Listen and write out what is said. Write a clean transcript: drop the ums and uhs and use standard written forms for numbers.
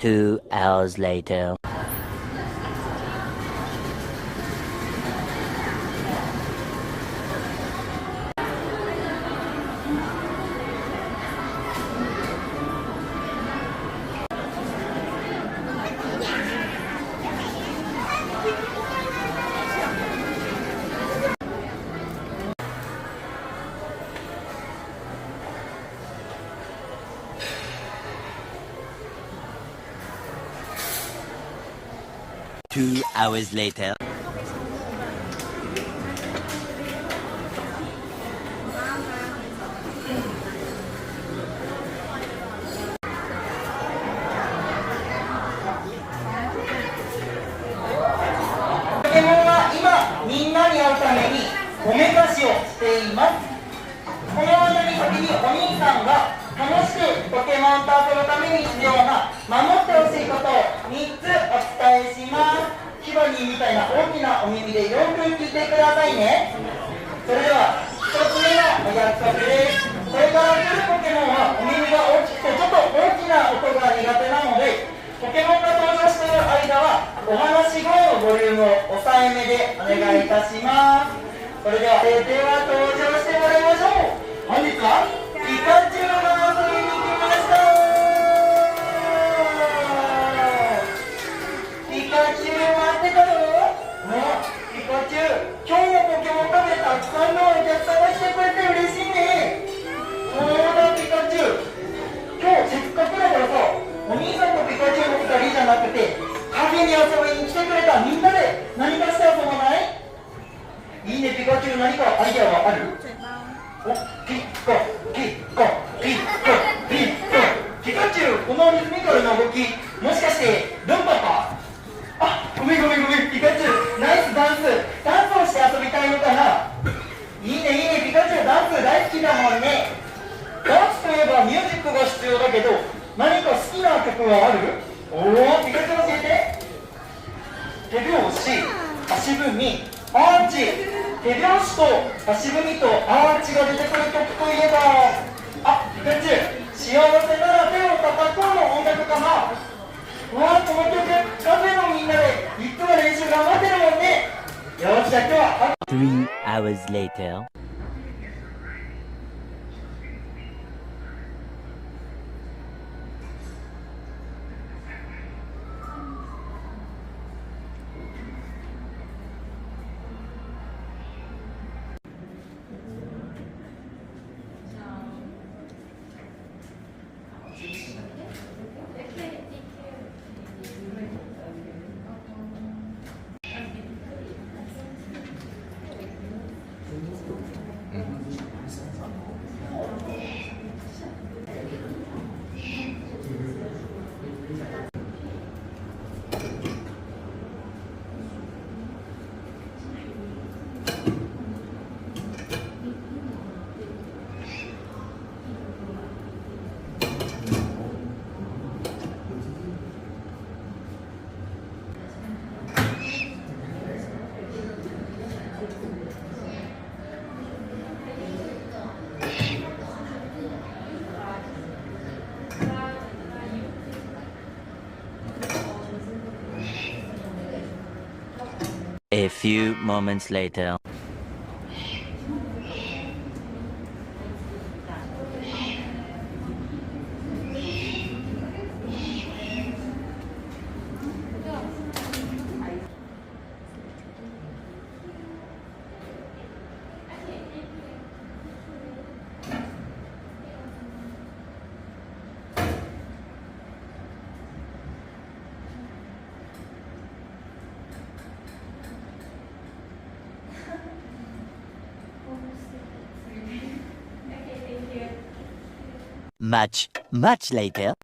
2 hours later. Two hours later. ポケモンは今みんなに会うためにおめかしをしています。この間に先にお兄さんが楽しくポケモンと遊ぶために必要な守ってほしいことを3つお伝えします。ヒバニーみたいな大きなお耳でよく聞いてくださいね。それでは1つ目のお約束です。これから来るポケモンはお耳が大きくてちょっと大きな音が苦手なので、ポケモンが登場している間はお話し声のボリュームを抑えめでお願いいたします。それでは、では登場してもらいましょう。本日はピカチュウが遊びに来ました。ピカチュウ待ってたよ。ピカチュウ、今日のポケモンカフェたくさんのお客さんが来てくれて嬉しいね。そうだピカチュウ、今日せっかくだからさ、お兄さんとピカチュウの2人じゃなくてカフェに遊びに来てくれたみんなで何かして遊ばない？いいね。ピカチュウ、何かアイデアはある？お、ピカピカピカピカピカチュウ、このリズミカルな動き、もしかしてルンバか？あ、ごめんピカチュウ、ナイスダンスをして遊びたいのかな？いいねピカチュウ、ダンス大好きだもんね。ダンスといえばミュージックが必要だけど、何か好きな曲はある？おお、ピカチュウ教えて。手拍子、足踏み、アーチ。手拍子と足踏みとアーチが出てくる曲といえば、あ、ピカチュウ、幸せなら手を叩こうの音楽かな。うわ、この曲、カフェのみんなでいつも練習頑張ってるもんね。よし、じゃあ今日は3 hours later. A few moments later. Much later.